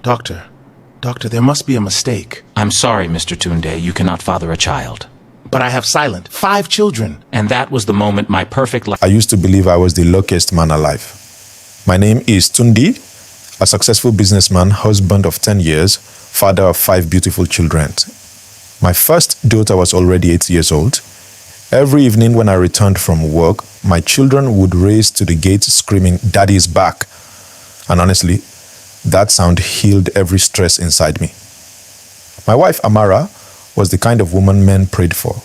Doctor, there must be a mistake. I'm sorry, Mr. Tunde, you cannot father a child. But I have silent 5 children. And that was the moment my perfect life. I used to believe I was the luckiest man alive. My name is Tunde, a successful businessman, husband of 10 years, father of 5 beautiful children. My first daughter was already 8 years old. Every evening when I returned from work, my children would race to the gate screaming, "Daddy is back." And honestly, that sound healed every stress inside me. My wife, Amara, was the kind of woman men prayed for.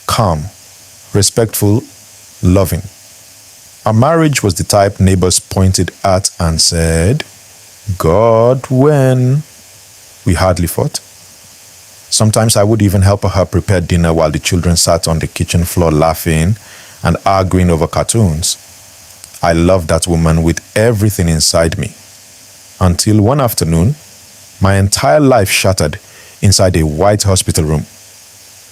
Calm, respectful, loving. Our marriage was the type neighbors pointed at and said, "God, when?" We hardly fought. Sometimes I would even help her prepare dinner while the children sat on the kitchen floor laughing and arguing over cartoons. I loved that woman with everything inside me. Until one afternoon, my entire life shattered inside a white hospital room.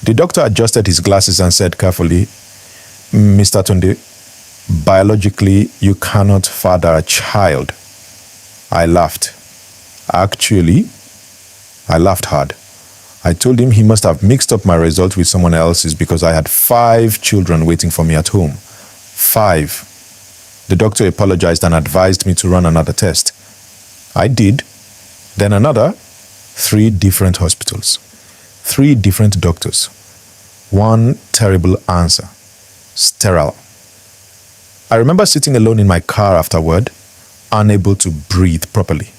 The doctor adjusted his glasses and said carefully, "Mr. Tunde, biologically, you cannot father a child." I laughed. Actually, I laughed hard. I told him he must have mixed up my result with someone else's because I had 5 children waiting for me at home. 5. The doctor apologized and advised me to run another test. I did. Then another. 3 different hospitals. 3 different doctors. One terrible answer. Sterile. I remember sitting alone in my car afterward, unable to breathe properly.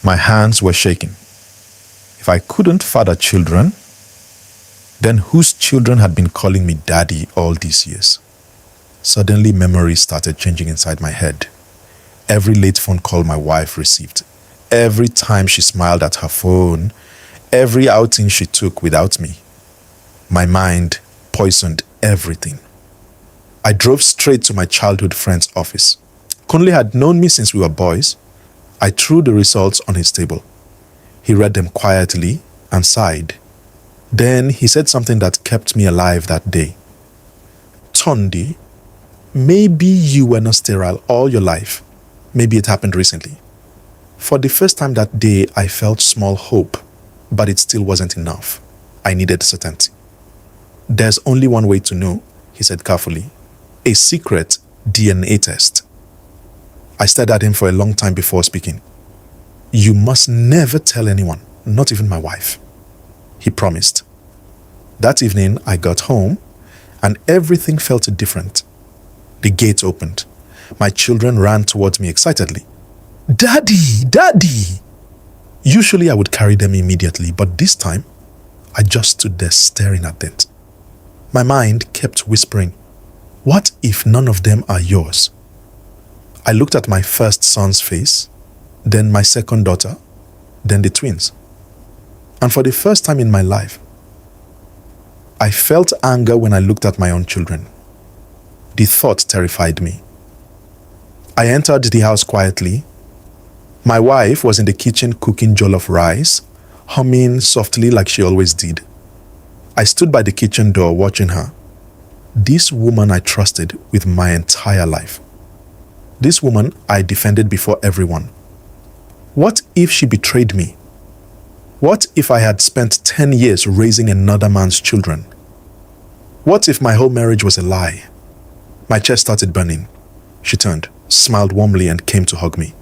My hands were shaking. If I couldn't father children, then whose children had been calling me daddy all these years? Suddenly, memories started changing inside my head. Every late phone call my wife received, every time she smiled at her phone, every outing she took without me. My mind poisoned everything. I drove straight to my childhood friend's office. Kunle had known me since we were boys. I threw the results on his table. He read them quietly and sighed. Then he said something that kept me alive that day. "Tunde, maybe you were not sterile all your life. Maybe it happened recently." For the first time that day, I felt small hope, but it still wasn't enough. I needed certainty. "There's only one way to know," he said carefully. "A secret DNA test." I stared at him for a long time before speaking. "You must never tell anyone, not even my wife," he promised. That evening, I got home, and everything felt different. The gate opened. My children ran towards me excitedly. "Daddy! Daddy!" Usually I would carry them immediately, but this time, I just stood there staring at them. My mind kept whispering, "What if none of them are yours?" I looked at my first son's face, then my second daughter, then the twins. And for the first time in my life, I felt anger when I looked at my own children. The thought terrified me. I entered the house quietly. My wife was in the kitchen cooking jollof rice, humming softly like she always did. I stood by the kitchen door watching her. This woman I trusted with my entire life. This woman I defended before everyone. What if she betrayed me? What if I had spent 10 years raising another man's children? What if my whole marriage was a lie? My chest started burning. She turned, smiled warmly, and came to hug me.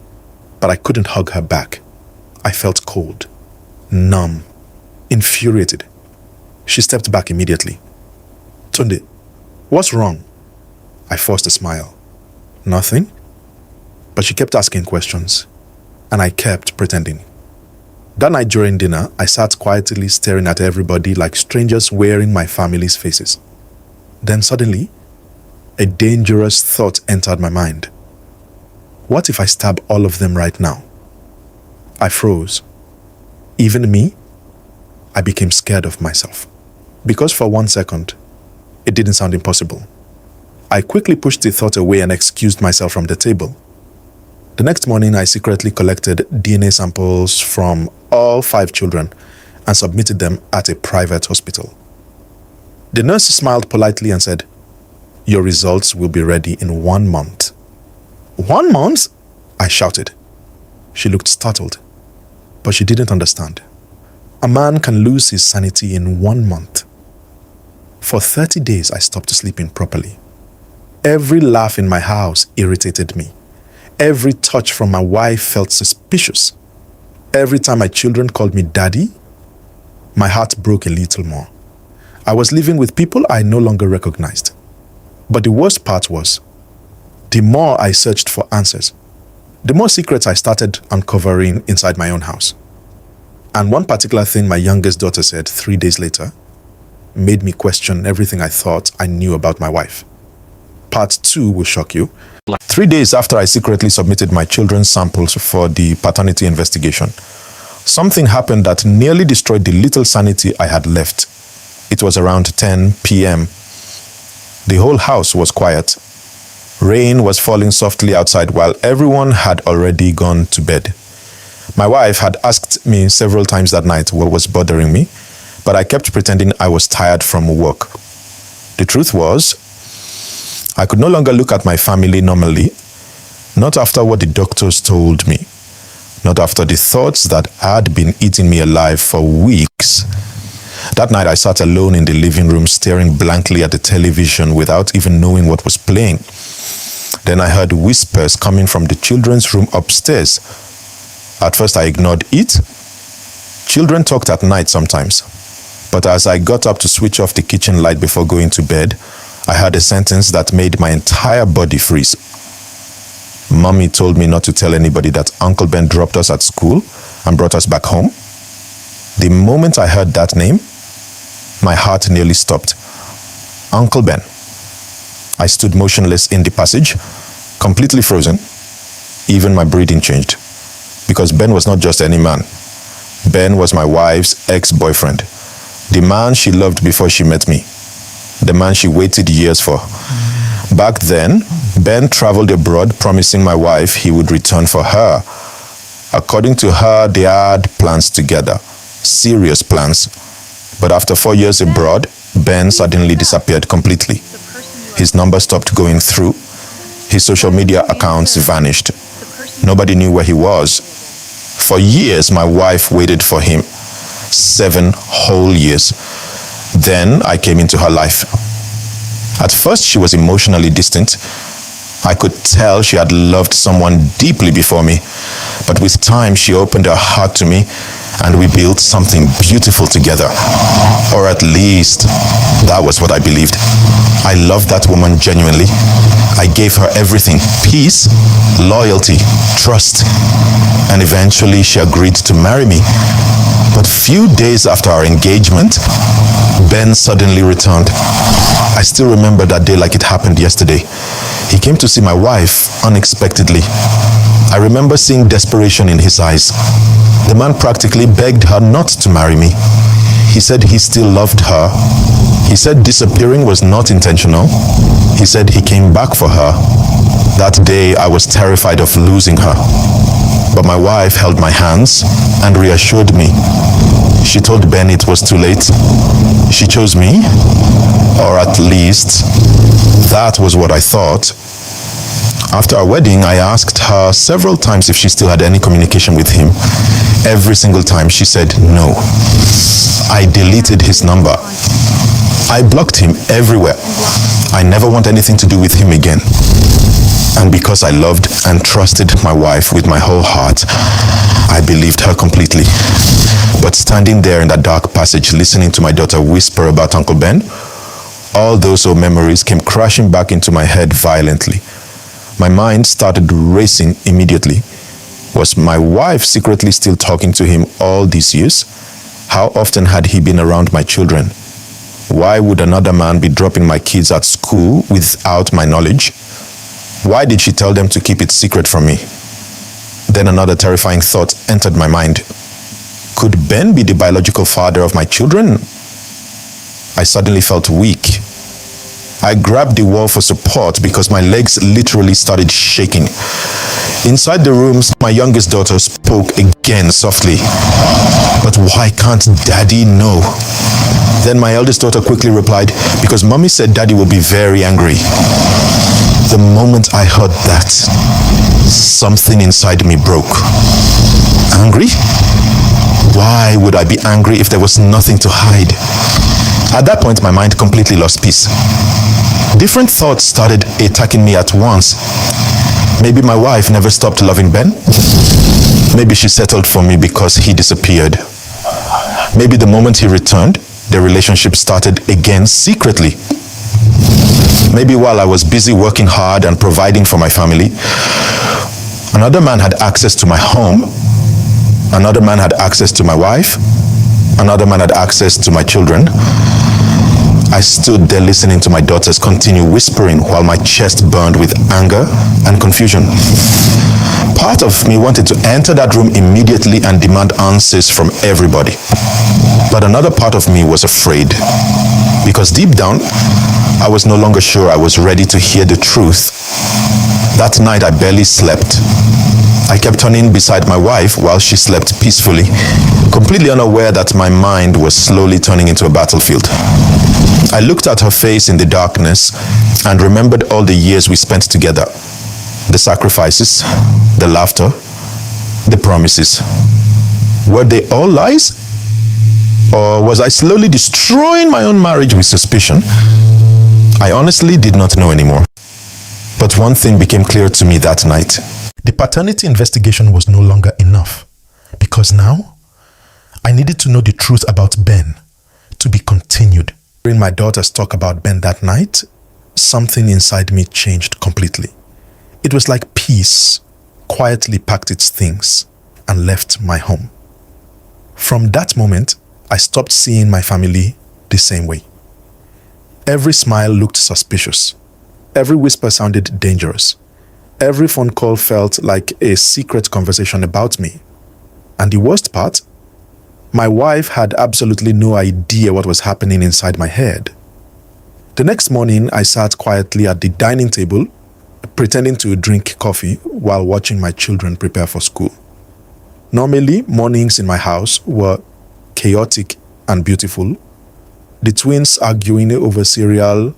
But I couldn't hug her back. I felt cold, numb, infuriated. She stepped back immediately. "Tunde, what's wrong?" I forced a smile. "Nothing." But she kept asking questions, and I kept pretending. That night during dinner, I sat quietly staring at everybody like strangers wearing my family's faces. Then suddenly, a dangerous thought entered my mind. What if I stab all of them right now? I froze. Even me, I became scared of myself. Because for 1 second, it didn't sound impossible. I quickly pushed the thought away and excused myself from the table. The next morning, I secretly collected DNA samples from all 5 children and submitted them at a private hospital. The nurse smiled politely and said, "Your results will be ready in 1 month." "1 month?" I shouted. She looked startled. but she didn't understand. A man can lose his sanity in 1 month. For 30 days, I stopped sleeping properly. Every laugh in my house irritated me. Every touch from my wife felt suspicious. Every time my children called me daddy, my heart broke a little more. I was living with people I no longer recognized. But the worst part was, the more I searched for answers, the more secrets I started uncovering inside my own house. And one particular thing my youngest daughter said 3 days later made me question everything I thought I knew about my wife. Part 2 will shock you. 3 days after I secretly submitted my children's samples for the paternity investigation, something happened that nearly destroyed the little sanity I had left. It was around 10 p.m. The whole house was quiet. Rain was falling softly outside while everyone had already gone to bed. My wife had asked me several times that night what was bothering me, but I kept pretending I was tired from work. The truth was, I could no longer look at my family normally, not after what the doctors told me, not after the thoughts that had been eating me alive for weeks. That night I sat alone in the living room staring blankly at the television without even knowing what was playing. Then I heard whispers coming from the children's room upstairs. At first I ignored it. Children talked at night sometimes. But as I got up to switch off the kitchen light before going to bed, I heard a sentence that made my entire body freeze. Mommy told me not to tell anybody that Uncle Ben dropped us at school and brought us back home. The moment I heard that name, my heart nearly stopped. Uncle Ben. I stood motionless in the passage, completely frozen. Even my breathing changed. Because Ben was not just any man. Ben was my wife's ex-boyfriend. The man she loved before she met me. The man she waited years for. Back then, Ben traveled abroad promising my wife he would return for her. According to her, they had plans together. Serious plans. But after 4 years abroad, Ben suddenly disappeared completely. His number stopped going through. His social media accounts vanished. Nobody knew where he was. For years, my wife waited for him. 7 whole years. Then I came into her life. At first, she was emotionally distant. I could tell she had loved someone deeply before me. But with time, she opened her heart to me and we built something beautiful together. Or at least, that was what I believed. I loved that woman genuinely. I gave her everything: peace, loyalty, trust. And eventually she agreed to marry me. But few days after our engagement, Ben suddenly returned. I still remember that day like it happened yesterday. He came to see my wife unexpectedly. I remember seeing desperation in his eyes. The man practically begged her not to marry me. He said he still loved her. He said disappearing was not intentional. He said he came back for her. That day I was terrified of losing her. But my wife held my hands and reassured me. She told Ben it was too late. She chose me, or at least that was what I thought. After our wedding, I asked her several times if she still had any communication with him. Every single time she said no. I deleted his number. I blocked him everywhere. I never want anything to do with him again. And because I loved and trusted my wife with my whole heart, I believed her completely. But standing there in that dark passage, listening to my daughter whisper about Uncle Ben, all those old memories came crashing back into my head violently. My mind started racing immediately. Was my wife secretly still talking to him all these years? How often had he been around my children? Why would another man be dropping my kids at school without my knowledge? Why did she tell them to keep it secret from me? Then another terrifying thought entered my mind. Could Ben be the biological father of my children? I suddenly felt weak. I grabbed the wall for support because my legs literally started shaking. Inside the room, my youngest daughter spoke again softly. But why can't Daddy know? Then my eldest daughter quickly replied, because Mommy said Daddy will be very angry. The moment I heard that, something inside me broke. Angry? why would I be angry if there was nothing to hide? At that point, my mind completely lost peace. Different thoughts started attacking me at once. Maybe my wife never stopped loving Ben. Maybe she settled for me because he disappeared. Maybe the moment he returned, their relationship started again secretly. Maybe while I was busy working hard and providing for my family, another man had access to my home. Another man had access to my wife. Another man had access to my children. I stood there listening to my daughters continue whispering while my chest burned with anger and confusion. Part of me wanted to enter that room immediately and demand answers from everybody. But another part of me was afraid, because deep down, I was no longer sure I was ready to hear the truth. That night I barely slept. I kept turning beside my wife while she slept peacefully, completely unaware that my mind was slowly turning into a battlefield. I looked at her face in the darkness and remembered all the years we spent together. The sacrifices, the laughter, the promises. Were they all lies? Or was I slowly destroying my own marriage with suspicion? I honestly did not know anymore. But one thing became clear to me that night. The paternity investigation was no longer enough, because now I needed to know the truth about Ben to be continued. Hearing my daughters talk about Ben that night, something inside me changed completely. It was like peace quietly packed its things and left my home. From that moment, I stopped seeing my family the same way. Every smile looked suspicious. Every whisper sounded dangerous. Every phone call felt like a secret conversation about me. And the worst part, my wife had absolutely no idea what was happening inside my head. The next morning, I sat quietly at the dining table, pretending to drink coffee while watching my children prepare for school. Normally, mornings in my house were chaotic and beautiful. The twins arguing over cereal,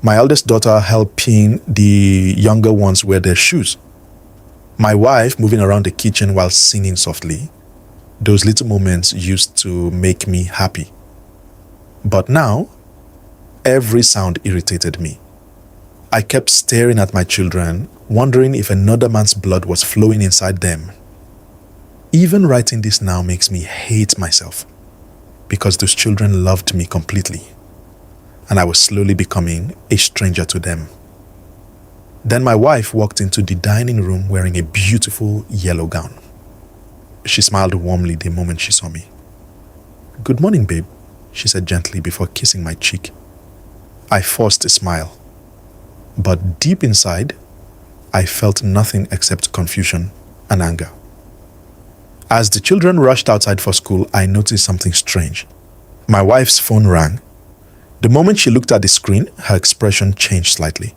my eldest daughter helping the younger ones wear their shoes, my wife moving around the kitchen while singing softly. Those little moments used to make me happy. But now, every sound irritated me. I kept staring at my children, wondering if another man's blood was flowing inside them. Even writing this now makes me hate myself, because those children loved me completely, and I was slowly becoming a stranger to them. Then my wife walked into the dining room wearing a beautiful yellow gown. She smiled warmly the moment she saw me. "Good morning, babe," she said gently before kissing my cheek. I forced a smile, but deep inside, I felt nothing except confusion and anger. As the children rushed outside for school, I noticed something strange. My wife's phone rang. The moment she looked at the screen, her expression changed slightly.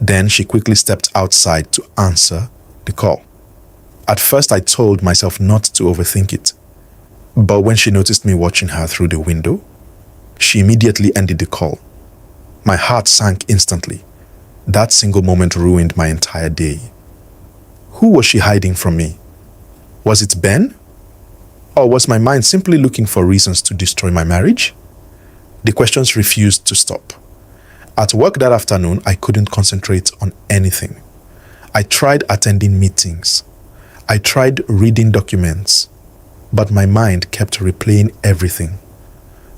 Then she quickly stepped outside to answer the call. At first, I told myself not to overthink it. But when she noticed me watching her through the window, she immediately ended the call. My heart sank instantly. That single moment ruined my entire day. Who was she hiding from me? Was it Ben? Or was my mind simply looking for reasons to destroy my marriage? The questions refused to stop. At work that afternoon, I couldn't concentrate on anything. I tried attending meetings. I tried reading documents, but my mind kept replaying everything.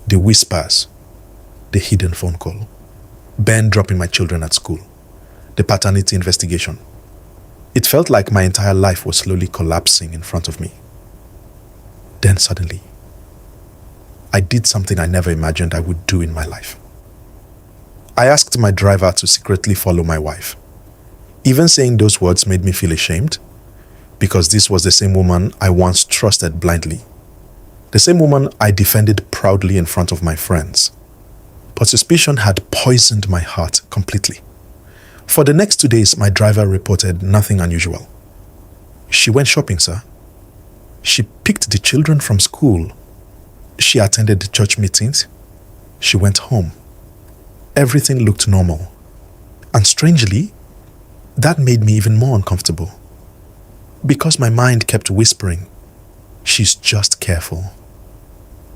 The whispers, the hidden phone call, Ben dropping my children at school, the paternity investigation. It felt like my entire life was slowly collapsing in front of me. Then suddenly, I did something I never imagined I would do in my life. I asked my driver to secretly follow my wife. Even saying those words made me feel ashamed, because this was the same woman I once trusted blindly. The same woman I defended proudly in front of my friends. But suspicion had poisoned my heart completely. For the next 2 days, my driver reported nothing unusual. She went shopping, sir. She picked the children from school. She attended the church meetings. She went home. Everything looked normal. And strangely, that made me even more uncomfortable. Because my mind kept whispering, She's just careful.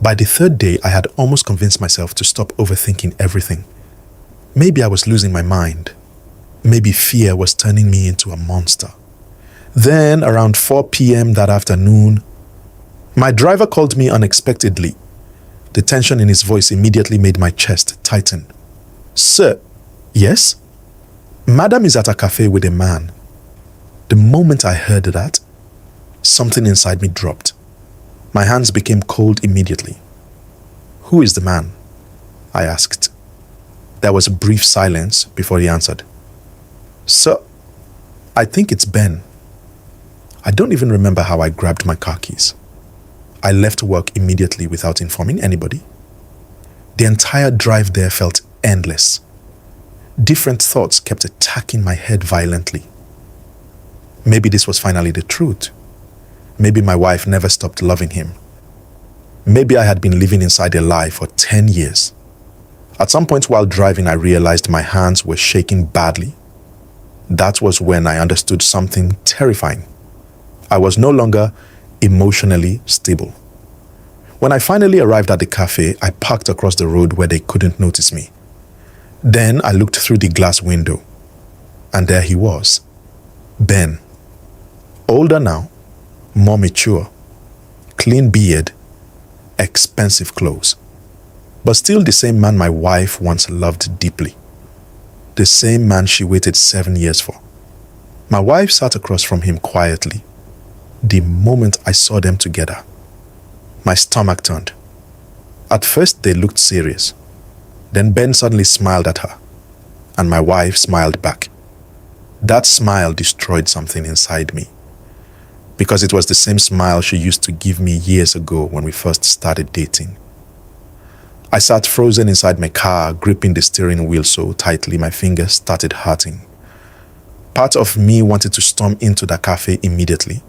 By the third day, I had almost convinced myself to stop overthinking everything. Maybe I was losing my mind. Maybe fear was turning me into a monster. Then, around 4 p.m. that afternoon, my driver called me unexpectedly. The tension in his voice immediately made my chest tighten. "Sir." "Yes?" "Madam is at a cafe with a man." The moment I heard that, something inside me dropped. My hands became cold immediately. "Who is the man?" I asked. There was a brief silence before he answered. "Sir, I think it's Ben." I don't even remember how I grabbed my car keys. I left work immediately without informing anybody. The entire drive there felt endless. Different thoughts kept attacking my head violently. Maybe this was finally the truth. Maybe my wife never stopped loving him. Maybe I had been living inside a lie for 10 years. At some point while driving, I realized my hands were shaking badly. That was when I understood something terrifying. I was no longer emotionally stable. When I finally arrived at the cafe, I parked across the road where they couldn't notice me. Then I looked through the glass window, and there he was. Ben. Older now, more mature, clean beard, expensive clothes, but still the same man my wife once loved deeply. The same man she waited 7 years for. My wife sat across from him quietly. The moment I saw them together, my stomach turned. At first they looked serious. Then Ben suddenly smiled at her, and my wife smiled back. That smile destroyed something inside me, because it was the same smile she used to give me years ago when we first started dating. I sat frozen inside my car, gripping the steering wheel so tightly my fingers started hurting. Part of me wanted to storm into the cafe immediately,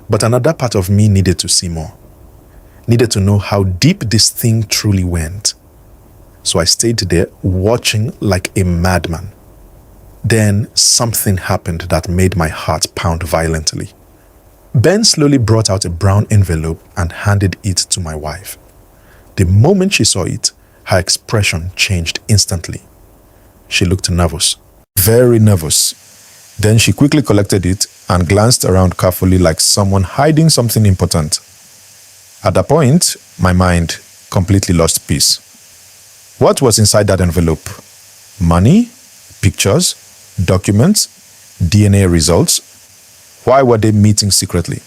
but another part of me needed to see more, needed to know how deep this thing truly went. So I stayed there, watching like a madman. Then something happened that made my heart pound violently. Ben slowly brought out a brown envelope and handed it to my wife. The moment she saw it, her expression changed instantly. She looked nervous, very nervous. Then she quickly collected it and glanced around carefully like someone hiding something important. At that point, my mind completely lost peace. What was inside that envelope? Money? Pictures? Documents? DNA results? Why were they meeting secretly?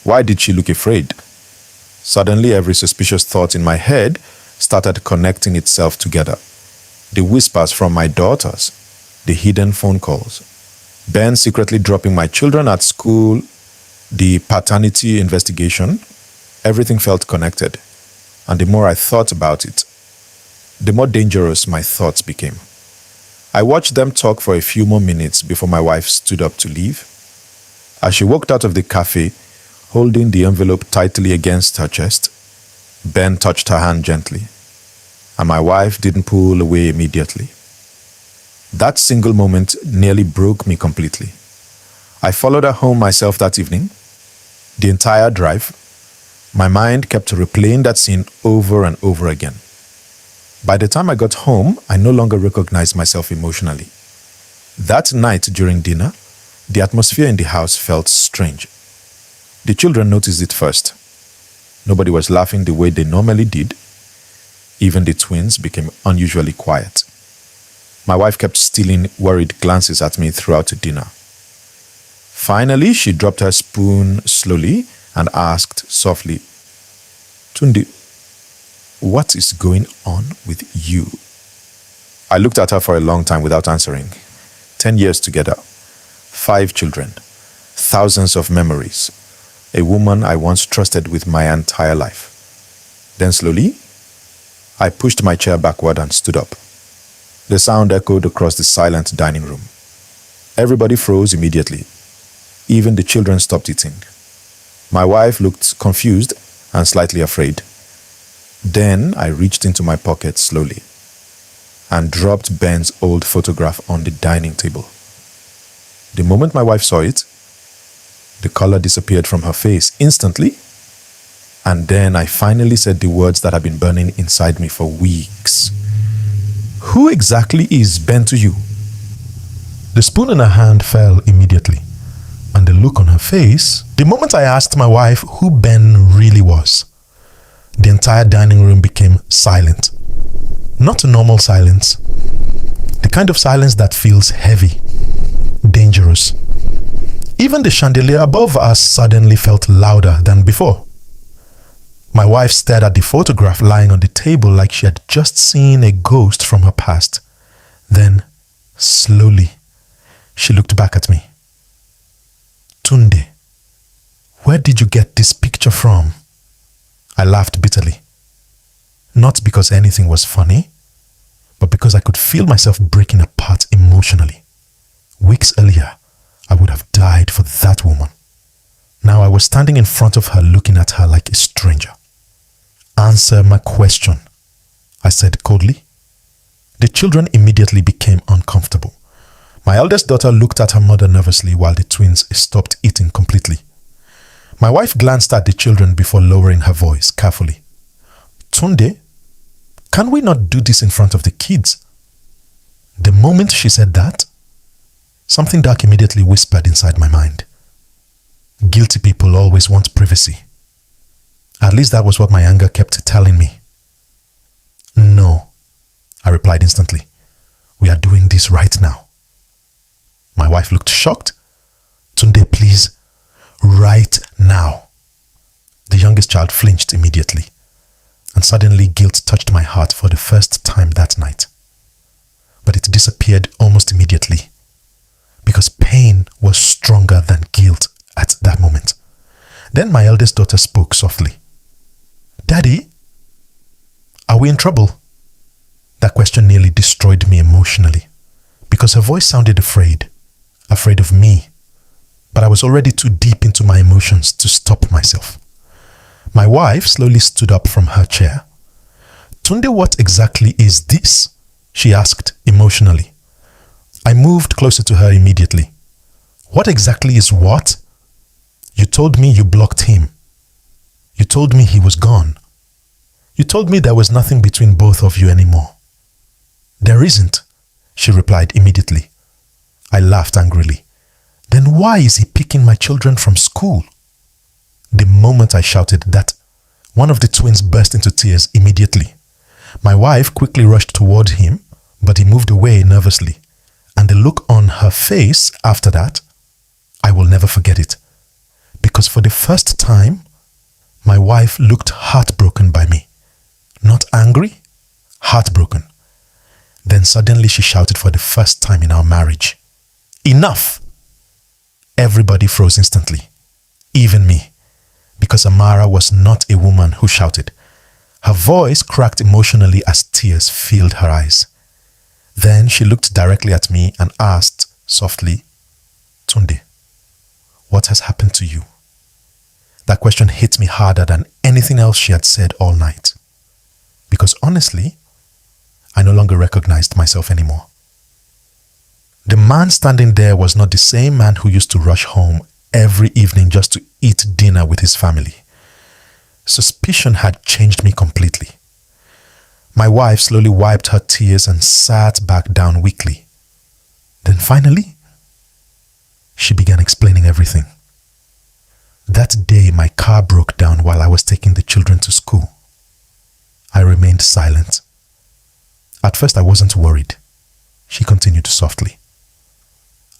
Why did she look afraid? Suddenly, every suspicious thought in my head started connecting itself together. The whispers from my daughters, the hidden phone calls, Ben secretly dropping my children at school, the paternity investigation. Everything felt connected. And the more I thought about it, the more dangerous my thoughts became. I watched them talk for a few more minutes before my wife stood up to leave. As she walked out of the cafe, holding the envelope tightly against her chest, Ben touched her hand gently, and my wife didn't pull away immediately. That single moment nearly broke me completely. I followed her home myself that evening. The entire drive, my mind kept replaying that scene over and over again. By the time I got home, I no longer recognized myself emotionally. That night during dinner, the atmosphere in the house felt strange. The children noticed it first. Nobody was laughing the way they normally did. Even the twins became unusually quiet. My wife kept stealing worried glances at me throughout the dinner. Finally, she dropped her spoon slowly and asked softly, "Tunde, what is going on with you?" I looked at her for a long time without answering. 10 years together, 5 children, thousands of memories, a woman I once trusted with my entire life. Then slowly, I pushed my chair backward and stood up. The sound echoed across the silent dining room. Everybody froze immediately. Even the children stopped eating. My wife looked confused and slightly afraid. Then I reached into my pocket slowly and dropped Ben's old photograph on the dining table. The moment my wife saw it, the color disappeared from her face instantly, And then I finally said the words that had been burning inside me for weeks. Who exactly is Ben to you? The spoon in her hand fell immediately, and the look on her face, the moment I asked my wife who Ben really was, the entire dining room became silent. Not a normal silence. The kind of silence that feels heavy, dangerous. Even the chandelier above us suddenly felt louder than before. My wife stared at the photograph lying on the table like she had just seen a ghost from her past. Then, slowly, she looked back at me. Tunde, where did you get this picture from? I laughed bitterly. Not because anything was funny, but because I could feel myself breaking apart emotionally. Weeks earlier, I would have died for that woman. Now I was standing in front of her looking at her like a stranger. Answer my question, I said coldly. The children immediately became uncomfortable. My eldest daughter looked at her mother nervously while the twins stopped eating completely. My wife glanced at the children before lowering her voice carefully. Tunde, can we not do this in front of the kids? The moment she said that, something dark immediately whispered inside my mind. Guilty people always want privacy. At least that was what my anger kept telling me. No, I replied instantly. We are doing this right now. My wife looked shocked. Tunde, please, right now. The youngest child flinched immediately, and suddenly guilt touched my heart for the first time that night. But it disappeared almost immediately, because pain was stronger than guilt at that moment. Then my eldest daughter spoke softly. Daddy, are we in trouble? That question nearly destroyed me emotionally, because her voice sounded afraid of me. But I was already too deep into my emotions to stop myself. My wife slowly stood up from her chair. Tunde, what exactly is this? She asked emotionally. I moved closer to her immediately. What exactly is what? You told me you blocked him. You told me he was gone. You told me there was nothing between both of you anymore. There isn't, she replied immediately. I laughed angrily. Then why is he picking my children from school? The moment I shouted that, one of the twins burst into tears immediately. My wife quickly rushed toward him, but he moved away nervously. And the look on her face after that, I will never forget it. Because for the first time, my wife looked heartbroken by me. Not angry, heartbroken. Then suddenly she shouted for the first time in our marriage. Enough! Everybody froze instantly, even me, because Amara was not a woman who shouted. Her voice cracked emotionally as tears filled her eyes. Then she looked directly at me and asked softly, Tunde, what has happened to you? That question hit me harder than anything else she had said all night. Because honestly, I no longer recognized myself anymore. The man standing there was not the same man who used to rush home every evening just to eat dinner with his family. Suspicion had changed me completely. My wife slowly wiped her tears and sat back down weakly. Then finally, she began explaining everything. That day, my car broke down while I was taking the children to school. I remained silent. At first, I wasn't worried. She continued softly.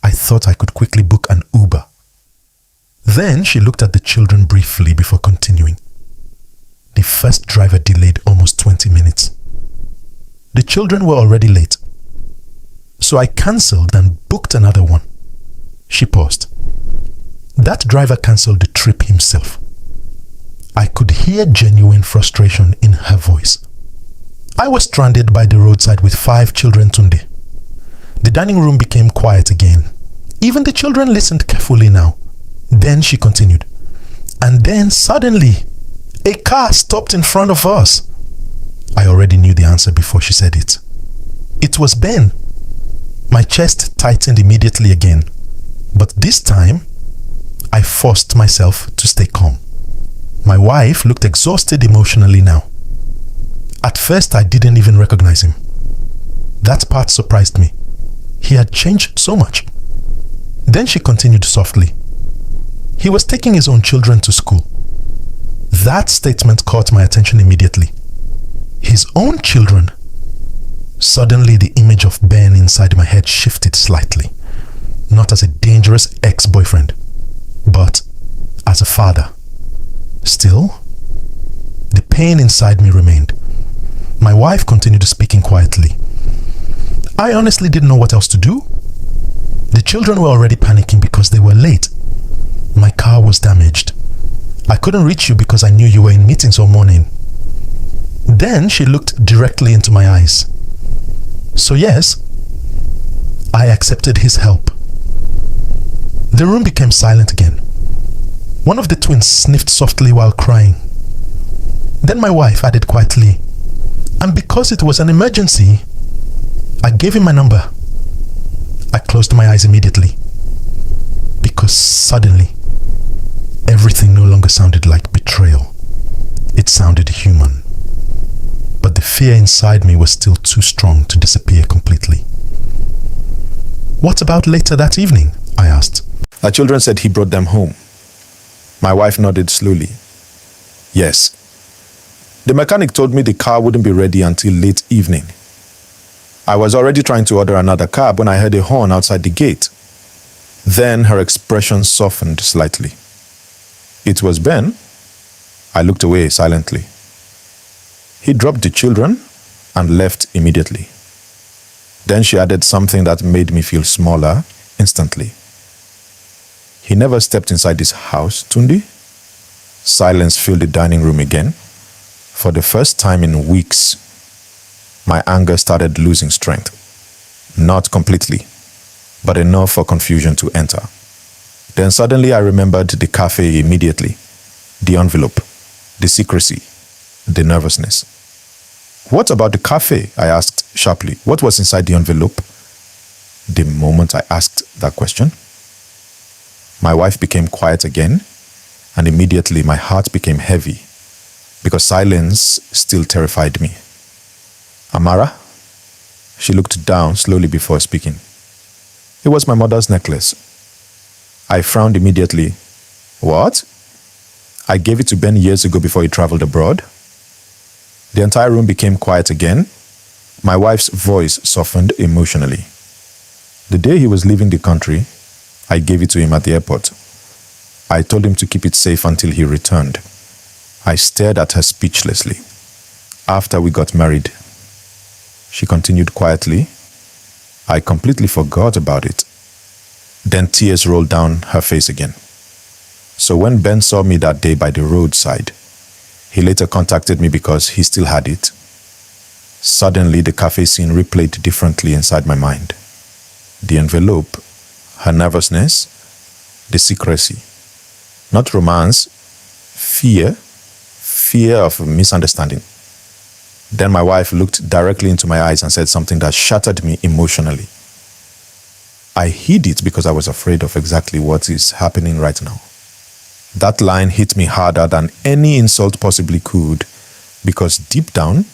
I thought I could quickly book an Uber. Then she looked at the children briefly before continuing. The first driver delayed almost 20 minutes. The children were already late. So I cancelled and booked another one. She paused. That driver cancelled the trip himself. I could hear genuine frustration in her voice. I was stranded by the roadside with 5 children Tunde. The dining room became quiet again. Even the children listened carefully now. Then she continued. And then suddenly, a car stopped in front of us. I already knew the answer before she said it. It was Ben. My chest tightened immediately again. But this time, I forced myself to stay calm. My wife looked exhausted emotionally now. At first, I didn't even recognize him. That part surprised me. He had changed so much. Then she continued softly. He was taking his own children to school. That statement caught my attention immediately. His own children. Suddenly, the image of Ben inside my head shifted slightly. Not as a dangerous ex-boyfriend, but as a father. Still, the pain inside me remained. My wife continued speaking quietly. I honestly didn't know what else to do. The children were already panicking because they were late. My car was damaged. I couldn't reach you because I knew you were in meetings all morning. Then she looked directly into my eyes. So yes, I accepted his help. The room became silent again. One of the twins sniffed softly while crying. Then my wife added quietly, and because it was an emergency, I gave him my number. I closed my eyes immediately because suddenly everything no longer sounded like betrayal. It sounded human. But the fear inside me was still too strong to disappear completely. What about later that evening? I asked. The children said he brought them home. My wife nodded slowly. Yes. The mechanic told me the car wouldn't be ready until late evening. I was already trying to order another cab when I heard a horn outside the gate. Then her expression softened slightly. It was Ben. I looked away silently. He dropped the children and left immediately. Then she added something that made me feel smaller instantly. He never stepped inside this house, Tundi. Silence filled the dining room again. For the first time in weeks, my anger started losing strength. Not completely, but enough for confusion to enter. Then suddenly I remembered the cafe immediately. The envelope, the secrecy, the nervousness. What about the cafe? I asked sharply. What was inside the envelope? The moment I asked that question, my wife became quiet again, and immediately my heart became heavy because silence still terrified me. Amara? She looked down slowly before speaking. It was my mother's necklace. I frowned immediately. What? I gave it to Ben years ago before he traveled abroad. The entire room became quiet again. My wife's voice softened emotionally. The day he was leaving the country, I gave it to him at the airport. I told him to keep it safe until he returned. I stared at her speechlessly. After we got married, she continued quietly, I completely forgot about it. Then tears rolled down her face again. So when Ben saw me that day by the roadside, he later contacted me because he still had it. Suddenly, the cafe scene replayed differently inside my mind. The envelope, her nervousness, the secrecy. Not romance, fear of misunderstanding. Then my wife looked directly into my eyes and said something that shattered me emotionally. I hid it because I was afraid of exactly what is happening right now. That line hit me harder than any insult possibly could, because deep down,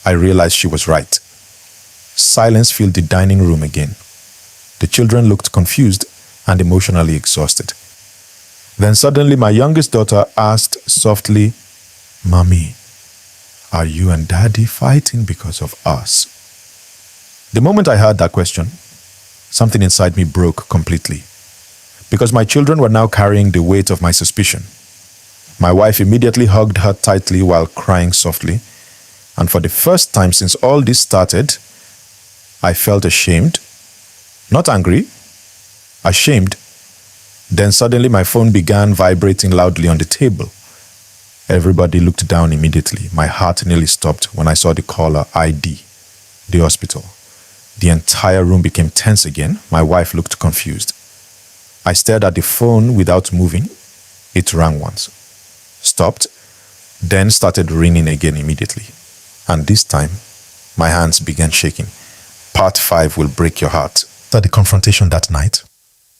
I realized she was right. Silence filled the dining room again. The children looked confused and emotionally exhausted. Then suddenly my youngest daughter asked softly, Mommy, are you and Daddy fighting because of us? The moment I heard that question, something inside me broke completely. Because my children were now carrying the weight of my suspicion. My wife immediately hugged her tightly while crying softly. And for the first time since all this started, I felt ashamed. Not angry, ashamed. Then suddenly my phone began vibrating loudly on the table. Everybody looked down immediately. My heart nearly stopped when I saw the caller ID, the hospital. The entire room became tense again. My wife looked confused. I stared at the phone without moving. It rang once, stopped, then started ringing again immediately. And this time, my hands began shaking. Part 5 will break your heart. After the confrontation that night,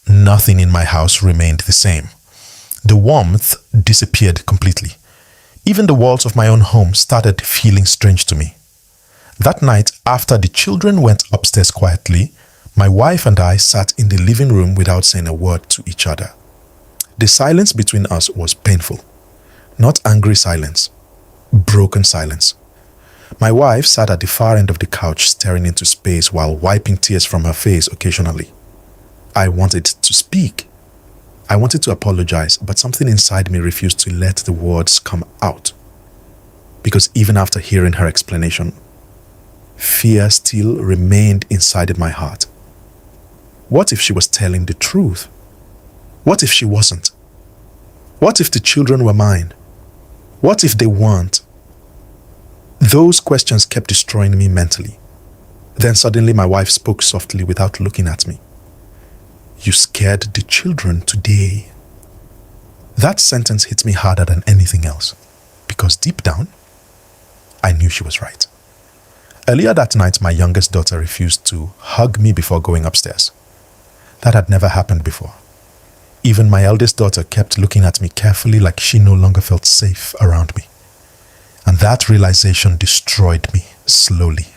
nothing in my house remained the same. The warmth disappeared completely. Even the walls of my own home started feeling strange to me. That night, after the children went upstairs quietly, my wife and I sat in the living room without saying a word to each other. The silence between us was painful. Not angry silence, broken silence. My wife sat at the far end of the couch staring into space while wiping tears from her face occasionally. I wanted to speak. I wanted to apologize, but something inside me refused to let the words come out. Because even after hearing her explanation, fear still remained inside my heart. What if she was telling the truth? What if she wasn't? What if the children were mine? What if they weren't? Those questions kept destroying me mentally. Then suddenly my wife spoke softly without looking at me. "You scared the children today." That sentence hit me harder than anything else, because deep down, I knew she was right. Earlier that night, my youngest daughter refused to hug me before going upstairs. That had never happened before. Even my eldest daughter kept looking at me carefully like she no longer felt safe around me. And that realization destroyed me slowly.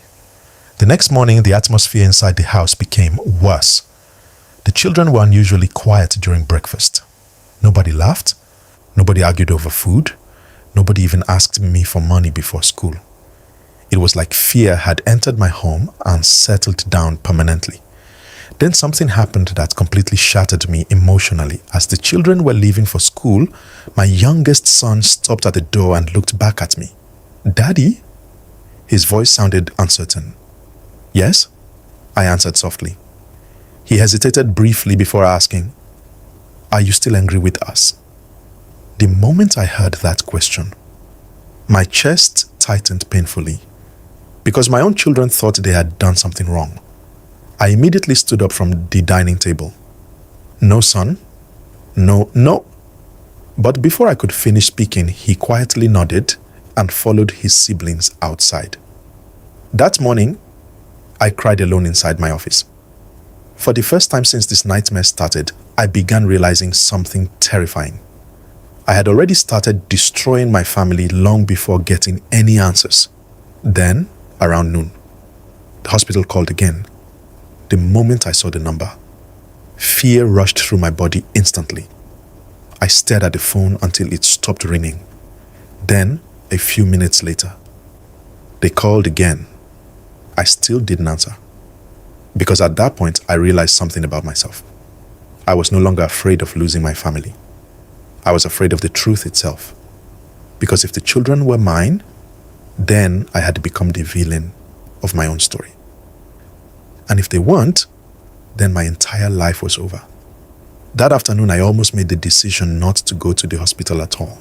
The next morning, the atmosphere inside the house became worse. The children were unusually quiet during breakfast. Nobody laughed. Nobody argued over food. Nobody even asked me for money before school. It was like fear had entered my home and settled down permanently. Then something happened that completely shattered me emotionally. As the children were leaving for school, my youngest son stopped at the door and looked back at me. "Daddy?" His voice sounded uncertain. "Yes?" I answered softly. He hesitated briefly before asking, "Are you still angry with us?" The moment I heard that question, my chest tightened painfully. Because my own children thought they had done something wrong. I immediately stood up from the dining table. "No, son. No." But before I could finish speaking, he quietly nodded and followed his siblings outside. That morning, I cried alone inside my office. For the first time since this nightmare started, I began realizing something terrifying. I had already started destroying my family long before getting any answers. Then, around noon, the hospital called again. The moment I saw the number, fear rushed through my body instantly. I stared at the phone until it stopped ringing. Then, a few minutes later, they called again. I still didn't answer. Because at that point, I realized something about myself. I was no longer afraid of losing my family. I was afraid of the truth itself. Because if the children were mine, then I had become the villain of my own story. And if they weren't, then my entire life was over. That afternoon, I almost made the decision not to go to the hospital at all.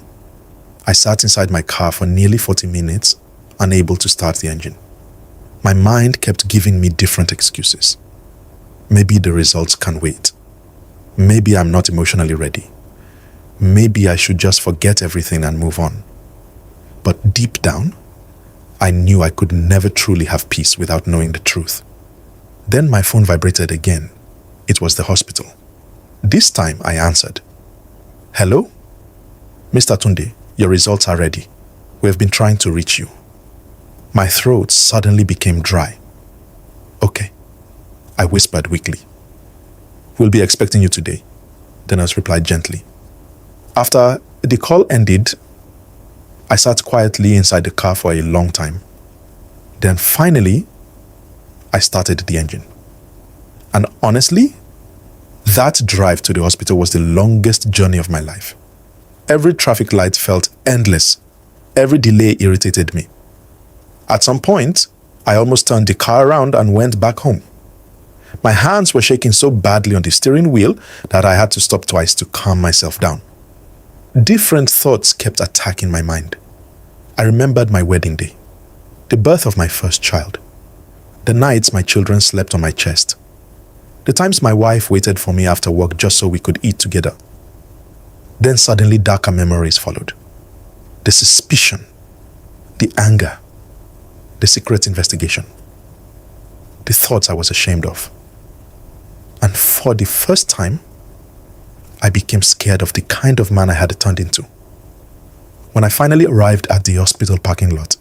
I sat inside my car for nearly 40 minutes, unable to start the engine. My mind kept giving me different excuses. Maybe the results can wait. Maybe I'm not emotionally ready. Maybe I should just forget everything and move on. But deep down, I knew I could never truly have peace without knowing the truth. Then my phone vibrated again. It was the hospital. This time I answered. "Hello? Mr. Tunde, your results are ready. We have been trying to reach you." My throat suddenly became dry. "Okay," I whispered weakly. "We'll be expecting you today," Dennis replied gently. After the call ended, I sat quietly inside the car for a long time. Then finally, I started the engine. And honestly, that drive to the hospital was the longest journey of my life. Every traffic light felt endless. Every delay irritated me. At some point, I almost turned the car around and went back home. My hands were shaking so badly on the steering wheel that I had to stop twice to calm myself down. Different thoughts kept attacking my mind. I remembered my wedding day, the birth of my first child, the nights my children slept on my chest, the times my wife waited for me after work just so we could eat together. Then suddenly darker memories followed. The suspicion, the anger, the secret investigation, the thoughts I was ashamed of. And for the first time, I became scared of the kind of man I had turned into. When I finally arrived at the hospital parking lot,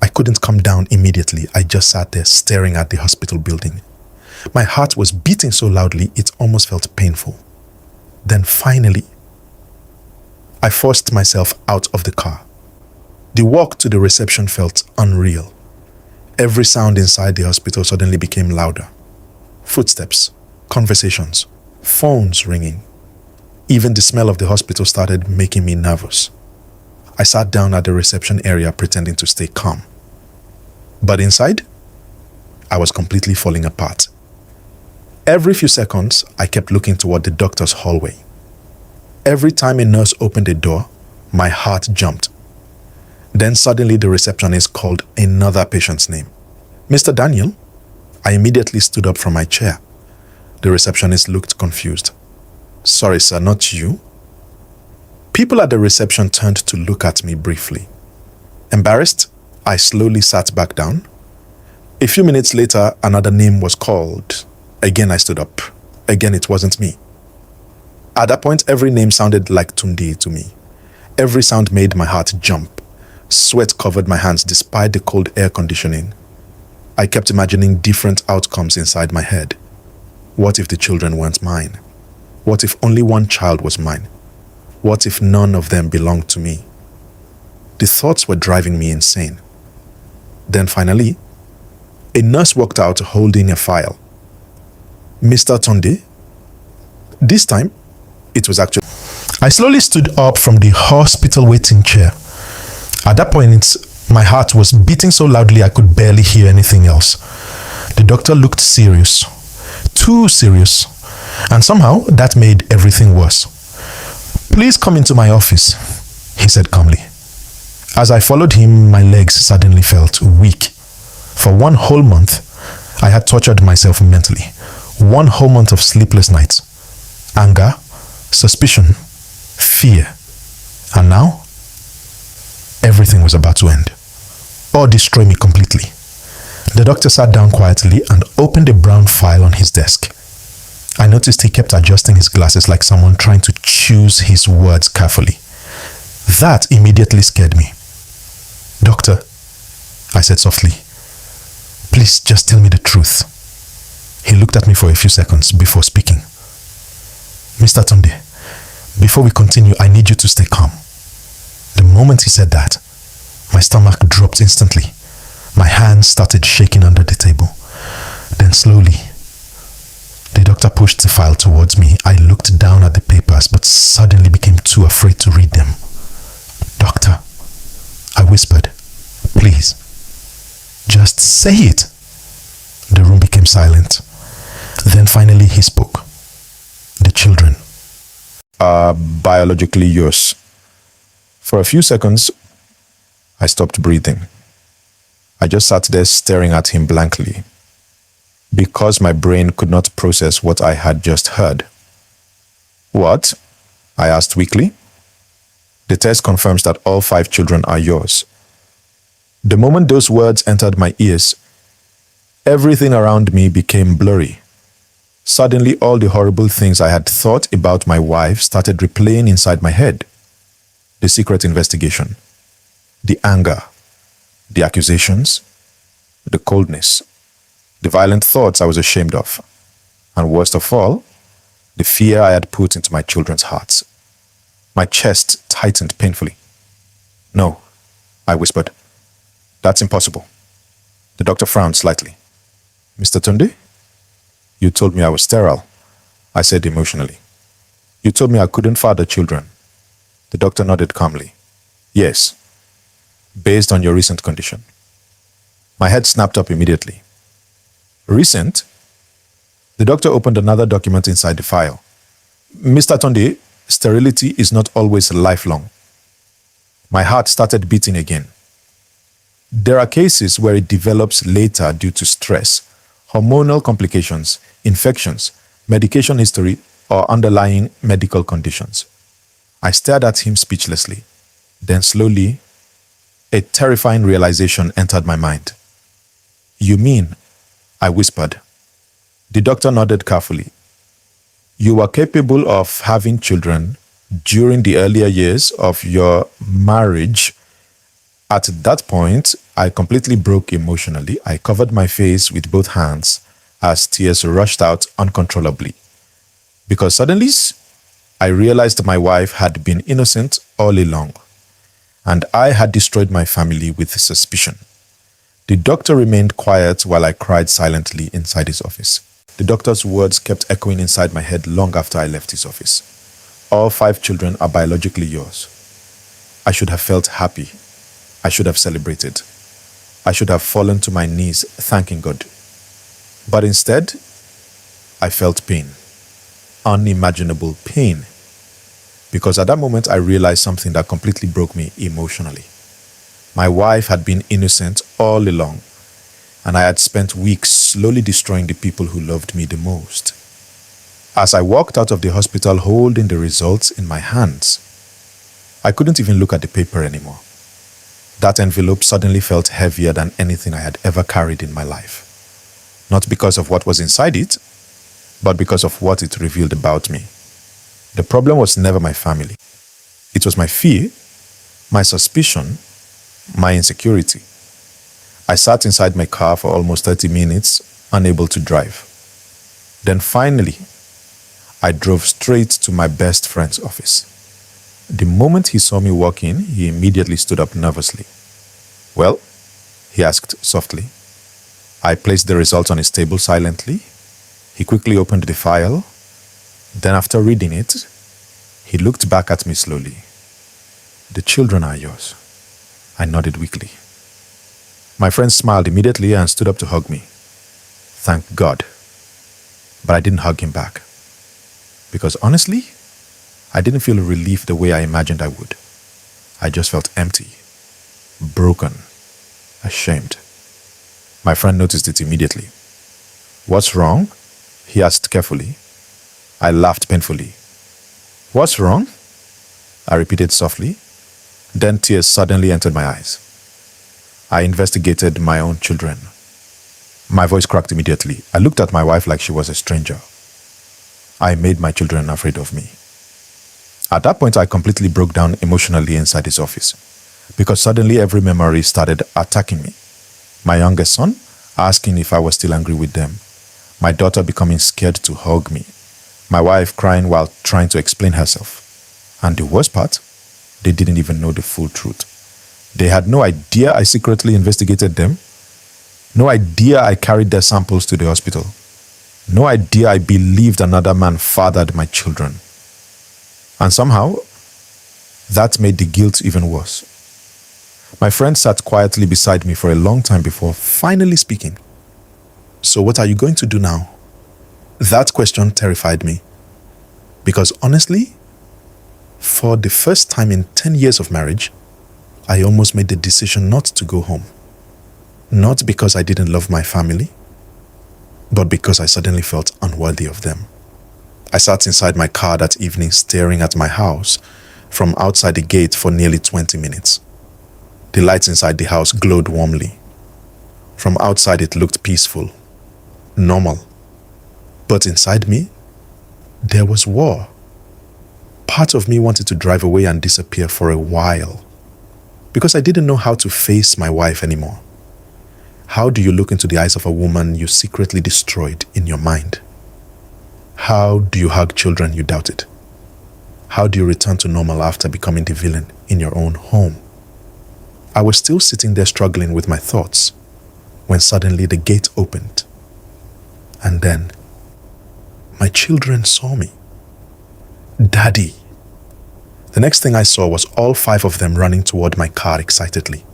I couldn't come down immediately. I just sat there staring at the hospital building. My heart was beating so loudly it almost felt painful. Then finally, I forced myself out of the car. The walk to the reception felt unreal. Every sound inside the hospital suddenly became louder. Footsteps, conversations, phones ringing. Even the smell of the hospital started making me nervous. I sat down at the reception area pretending to stay calm. But inside, I was completely falling apart. Every few seconds, I kept looking toward the doctor's hallway. Every time a nurse opened a door, my heart jumped. Then suddenly the receptionist called another patient's name. Mr. Daniel? I immediately stood up from my chair. The receptionist looked confused. Sorry, sir, not you? People at the reception turned to look at me briefly. Embarrassed, I slowly sat back down. A few minutes later, another name was called. Again, I stood up. Again, it wasn't me. At that point, every name sounded like Tunde to me. Every sound made my heart jump. Sweat covered my hands despite the cold air conditioning. I kept imagining different outcomes inside my head. What if the children weren't mine? What if only one child was mine? What if none of them belonged to me? The thoughts were driving me insane. Then finally, a nurse walked out holding a file. Mr. Tunde? This time, it was actually... I slowly stood up from the hospital waiting chair. At that point, my heart was beating so loudly I could barely hear anything else. The doctor looked serious. Too serious. And somehow, that made everything worse. Please come into my office, he said calmly. As I followed him, my legs suddenly felt weak. For 1 whole month, I had tortured myself mentally. 1 whole month of sleepless nights. Anger, suspicion, fear. And now, everything was about to end. Or destroy me completely. The doctor sat down quietly and opened a brown file on his desk. I noticed he kept adjusting his glasses like someone trying to choose his words carefully. That immediately scared me. Doctor, I said softly, please just tell me the truth. He looked at me for a few seconds before speaking. Mr. Tunde, before we continue, I need you to stay calm. The moment he said that, my stomach dropped instantly. My hands started shaking under the table. Then slowly, the doctor pushed the file towards me. I looked down at the papers, but suddenly became too afraid to read them. Doctor, I whispered, please, just say it. The room became silent. Then finally he spoke. The children are biologically yours. For a few seconds, I stopped breathing. I just sat there staring at him blankly, because my brain could not process what I had just heard. What? I asked weakly. The test confirms that all 5 children are yours. The moment those words entered my ears, everything around me became blurry. Suddenly, all the horrible things I had thought about my wife started replaying inside my head. The secret investigation, the anger, the accusations, the coldness, the violent thoughts I was ashamed of, and worst of all, the fear I had put into my children's hearts. My chest tightened painfully. No, I whispered. That's impossible. The doctor frowned slightly. Mr. Tunde? You told me I was sterile, I said emotionally. You told me I couldn't father children. The doctor nodded calmly. Yes, based on your recent condition. My head snapped up immediately. Recent? The doctor opened another document inside the file. Mr. Tunde, sterility is not always lifelong. My heart started beating again. There are cases where it develops later due to stress, hormonal complications, infections, medication history, or underlying medical conditions. I stared at him speechlessly. Then slowly, a terrifying realization entered my mind. You mean, I whispered. The doctor nodded carefully. You are capable of having children during the earlier years of your marriage. At that point, I completely broke emotionally. I covered my face with both hands as tears rushed out uncontrollably. Because suddenly, I realized my wife had been innocent all along, and I had destroyed my family with suspicion. The doctor remained quiet while I cried silently inside his office. The doctor's words kept echoing inside my head long after I left his office. All 5 children are biologically yours. I should have felt happy. I should have celebrated. I should have fallen to my knees thanking God. But instead, I felt pain. Unimaginable pain. Because at that moment, I realized something that completely broke me emotionally. My wife had been innocent all along, and I had spent weeks slowly destroying the people who loved me the most. As I walked out of the hospital holding the results in my hands, I couldn't even look at the paper anymore. That envelope suddenly felt heavier than anything I had ever carried in my life. Not because of what was inside it, but because of what it revealed about me. The problem was never my family. It was my fear, my suspicion, my insecurity. I sat inside my car for almost 30 minutes, unable to drive. Then finally, I drove straight to my best friend's office. The moment he saw me walk in, he immediately stood up nervously. "Well?" he asked softly. I placed the results on his table silently. He quickly opened the file. Then after reading it, he looked back at me slowly. "The children are yours." I nodded weakly. My friend smiled immediately and stood up to hug me. Thank God. But I didn't hug him back. Because honestly, I didn't feel relief the way I imagined I would. I just felt empty, broken, ashamed. My friend noticed it immediately. "What's wrong?" he asked carefully. I laughed painfully. "What's wrong?" I repeated softly. Then tears suddenly entered my eyes. I investigated my own children. My voice cracked immediately. I looked at my wife like she was a stranger. I made my children afraid of me. At that point, I completely broke down emotionally inside his office, because suddenly every memory started attacking me. My youngest son asking if I was still angry with them. My daughter becoming scared to hug me. My wife crying while trying to explain herself. And the worst part, they didn't even know the full truth. They had no idea I secretly investigated them. No idea I carried their samples to the hospital. No idea I believed another man fathered my children. And somehow, that made the guilt even worse. My friend sat quietly beside me for a long time before finally speaking. "So what are you going to do now?" That question terrified me. Because honestly, for the first time in 10 years of marriage, I almost made the decision not to go home. Not because I didn't love my family, but because I suddenly felt unworthy of them. I sat inside my car that evening staring at my house from outside the gate for nearly 20 minutes. The lights inside the house glowed warmly. From outside it looked peaceful, normal. But inside me, there was war. Part of me wanted to drive away and disappear for a while, because I didn't know how to face my wife anymore. How do you look into the eyes of a woman you secretly destroyed in your mind? How do you hug children you doubted? How do you return to normal after becoming the villain in your own home? I was still sitting there struggling with my thoughts when suddenly the gate opened. And then my children saw me. "Daddy." The next thing I saw was all 5 of them running toward my car excitedly.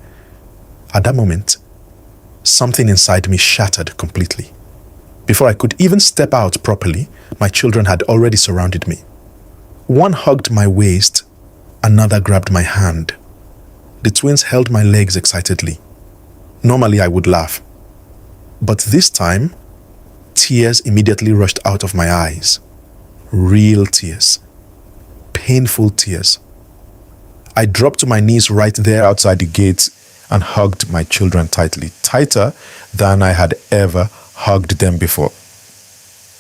At that moment, something inside me shattered completely. Before I could even step out properly, my children had already surrounded me. One hugged my waist, another grabbed my hand. The twins held my legs excitedly. Normally I would laugh, but this time, tears immediately rushed out of my eyes. Real tears. Painful tears. I dropped to my knees right there outside the gate and hugged my children tightly, tighter than I had ever hugged them before.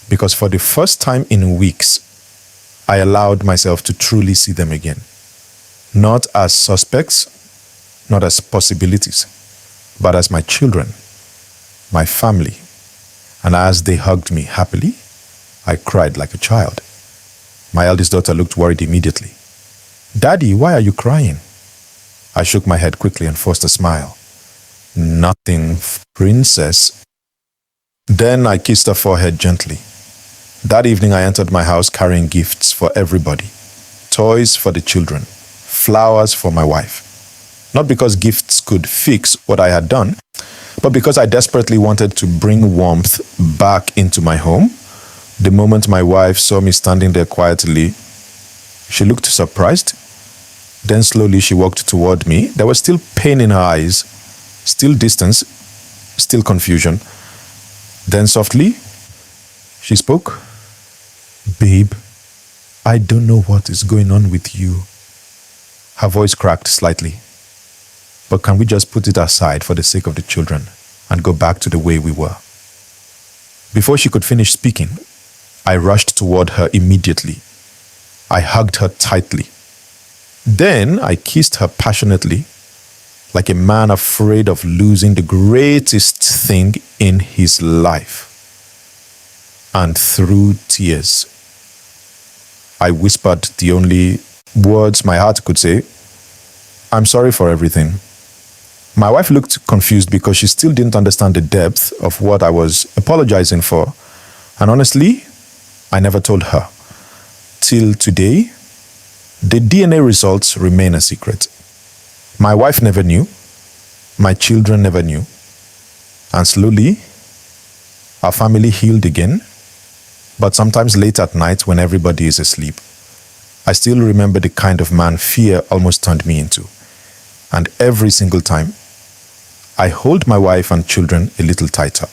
because for the first time in weeks, I allowed myself to truly see them again. Not as suspects, not as possibilities, but as my children, my family. And as they hugged me happily, I cried like a child. My eldest daughter looked worried immediately. "Daddy, why are you crying?" I shook my head quickly and forced a smile. "Nothing, princess." Then I kissed her forehead gently. That evening I entered my house carrying gifts for everybody. Toys for the children, flowers for my wife. Not because gifts could fix what I had done, but because I desperately wanted to bring warmth back into my home. The moment my wife saw me standing there quietly, she looked surprised. Then slowly she walked toward me. There was still pain in her eyes, still distance, still confusion. Then softly, she spoke. "Babe, I don't know what is going on with you." Her voice cracked slightly. "But can we just put it aside for the sake of the children and go back to the way we were?" Before she could finish speaking, I rushed toward her immediately. I hugged her tightly. Then I kissed her passionately, like a man afraid of losing the greatest thing in his life. And through tears, I whispered the only words my heart could say, "I'm sorry for everything." My wife looked confused because she still didn't understand the depth of what I was apologizing for. And honestly, I never told her. Till today, the DNA results remain a secret. My wife never knew. My children never knew. And slowly, our family healed again. But sometimes late at night when everybody is asleep, I still remember the kind of man fear almost turned me into. And every single time, I hold my wife and children a little tighter.